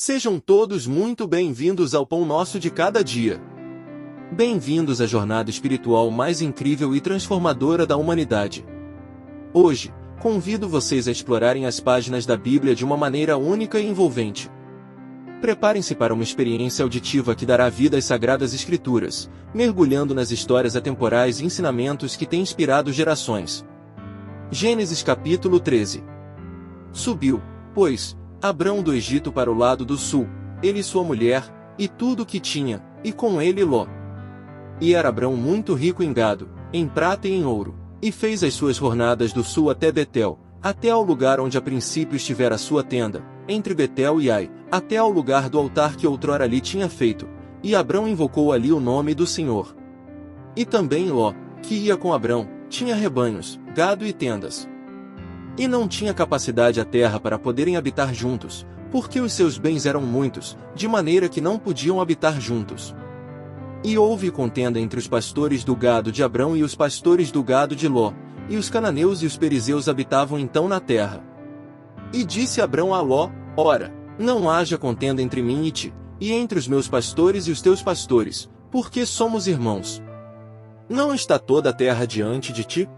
Sejam todos muito bem-vindos ao Pão Nosso de Cada Dia. Bem-vindos à jornada espiritual mais incrível e transformadora da humanidade. Hoje, convido vocês a explorarem as páginas da Bíblia de uma maneira única e envolvente. Preparem-se para uma experiência auditiva que dará vida às Sagradas Escrituras, mergulhando nas histórias atemporais e ensinamentos que têm inspirado gerações. Gênesis capítulo 13. Subiu, pois, Abrão do Egito para o lado do sul, ele e sua mulher, e tudo o que tinha, e com ele Ló. E era Abrão muito rico em gado, em prata e em ouro, e fez as suas jornadas do sul até Betel, até ao lugar onde a princípio estivera a sua tenda, entre Betel e Ai, até ao lugar do altar que outrora ali tinha feito, e Abrão invocou ali o nome do Senhor. E também Ló, que ia com Abrão, tinha rebanhos, gado e tendas. E não tinha capacidade a terra para poderem habitar juntos, porque os seus bens eram muitos, de maneira que não podiam habitar juntos. E houve contenda entre os pastores do gado de Abrão e os pastores do gado de Ló, e os cananeus e os perizeus habitavam então na terra. E disse Abrão a Ló: Ora, não haja contenda entre mim e ti, e entre os meus pastores e os teus pastores, porque somos irmãos. Não está toda a terra diante de ti?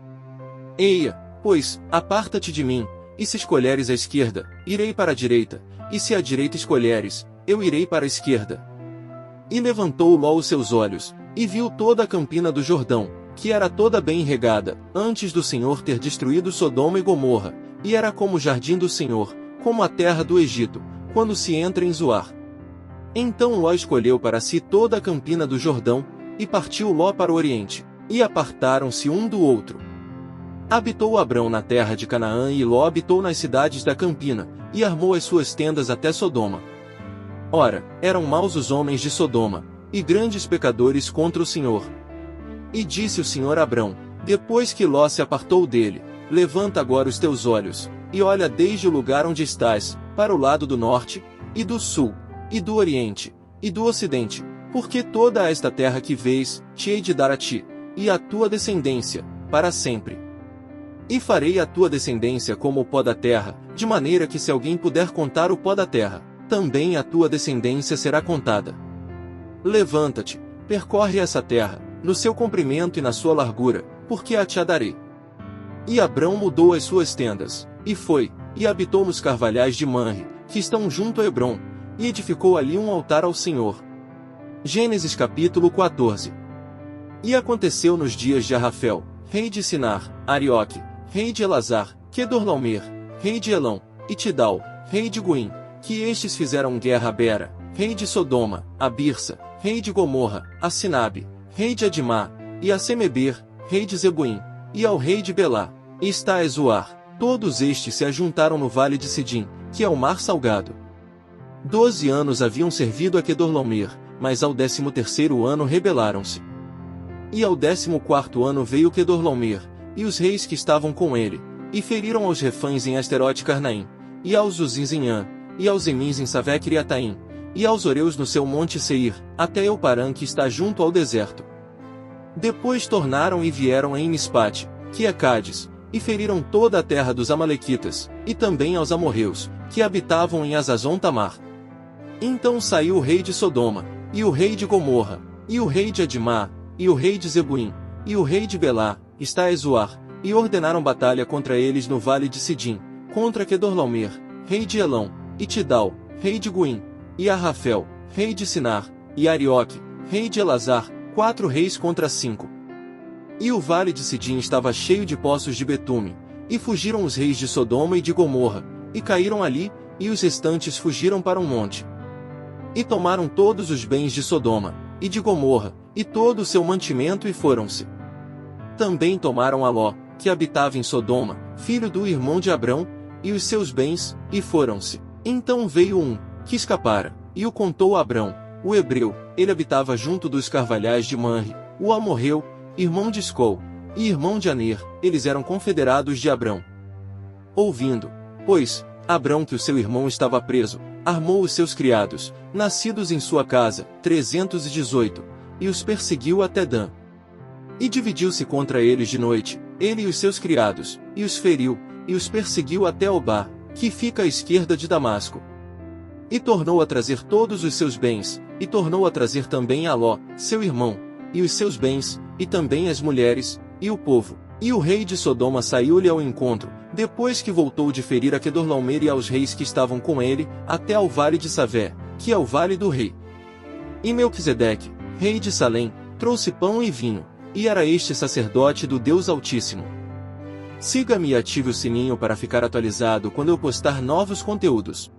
Eia, pois, aparta-te de mim, e se escolheres a esquerda, irei para a direita, e se a direita escolheres, eu irei para a esquerda. E levantou Ló os seus olhos, e viu toda a campina do Jordão, que era toda bem regada, antes do Senhor ter destruído Sodoma e Gomorra, e era como o jardim do Senhor, como a terra do Egito, quando se entra em Zoar. Então Ló escolheu para si toda a campina do Jordão, e partiu Ló para o oriente, e apartaram-se um do outro. Habitou Abrão na terra de Canaã e Ló habitou nas cidades da campina, e armou as suas tendas até Sodoma. Ora, eram maus os homens de Sodoma, e grandes pecadores contra o Senhor. E disse o Senhor a Abrão, depois que Ló se apartou dele: Levanta agora os teus olhos, e olha desde o lugar onde estás, para o lado do norte, e do sul, e do oriente, e do ocidente, porque toda esta terra que vês, te hei de dar a ti, e à tua descendência, para sempre. E farei a tua descendência como o pó da terra, de maneira que se alguém puder contar o pó da terra, também a tua descendência será contada. Levanta-te, percorre essa terra, no seu comprimento e na sua largura, porque a te darei. E Abrão mudou as suas tendas, e foi, e habitou nos carvalhais de Manre, que estão junto a Hebrom, e edificou ali um altar ao Senhor. Gênesis capítulo 14. E aconteceu nos dias de Arrafel, rei de Sinar, Arioque, rei de Elazar, Quedorlaomer, rei de Elão, e Tidal, rei de Goim, que estes fizeram guerra a Bera, rei de Sodoma, a Birsa, rei de Gomorra, a Sinabe, rei de Adimá, e a Semeber, rei de Zeboim, e ao rei de Belá, e está a Zoar. Todos estes se ajuntaram no vale de Sidim, que é o mar salgado. 12 anos haviam servido a Quedorlaomer, mas ao 13º ano rebelaram-se. E ao 14º ano veio Quedorlaomer, e os reis que estavam com ele, e feriram aos refães em Asterote Carnaim, e aos Uzins em An, e aos Emins em Savec-Iriataim, e aos Oreus no seu monte Seir, até Euparã que está junto ao deserto. Depois tornaram e vieram em Mispate, que é Cádiz, e feriram toda a terra dos Amalequitas, e também aos amorreus, que habitavam em Azazon Tamar. Então saiu o rei de Sodoma, e o rei de Gomorra, e o rei de Adimá, e o rei de Zeboim, e o rei de Belá, está a Zoar, e ordenaram batalha contra eles no vale de Sidim, contra Quedorlaomer, rei de Elão, e Tidal, rei de Goim, e Arrafel, rei de Sinar, e Arioque, rei de Elazar, 4 reis contra 5. E o vale de Sidim estava cheio de poços de betume, e fugiram os reis de Sodoma e de Gomorra, e caíram ali, e os restantes fugiram para um monte. E tomaram todos os bens de Sodoma, e de Gomorra, e todo o seu mantimento e foram-se. Também tomaram a Ló, que habitava em Sodoma, filho do irmão de Abrão, e os seus bens, e foram-se. Então veio um, que escapara, e o contou a Abrão, o hebreu, ele habitava junto dos carvalhais de Manre, o amorreu, irmão de Escol, e irmão de Aner, eles eram confederados de Abrão. Ouvindo, pois, Abrão que o seu irmão estava preso, armou os seus criados, nascidos em sua casa, 318, e os perseguiu até Dan. E dividiu-se contra eles de noite, ele e os seus criados, e os feriu, e os perseguiu até Obá, que fica à esquerda de Damasco. E tornou a trazer todos os seus bens, e tornou a trazer também a Ló, seu irmão, e os seus bens, e também as mulheres, e o povo. E o rei de Sodoma saiu-lhe ao encontro, depois que voltou de ferir a Quedorlaomer e aos reis que estavam com ele, até ao vale de Savé, que é o vale do rei. E Melquisedeque, rei de Salém, trouxe pão e vinho, e era este sacerdote do Deus Altíssimo. Siga-me e ative o sininho para ficar atualizado quando eu postar novos conteúdos.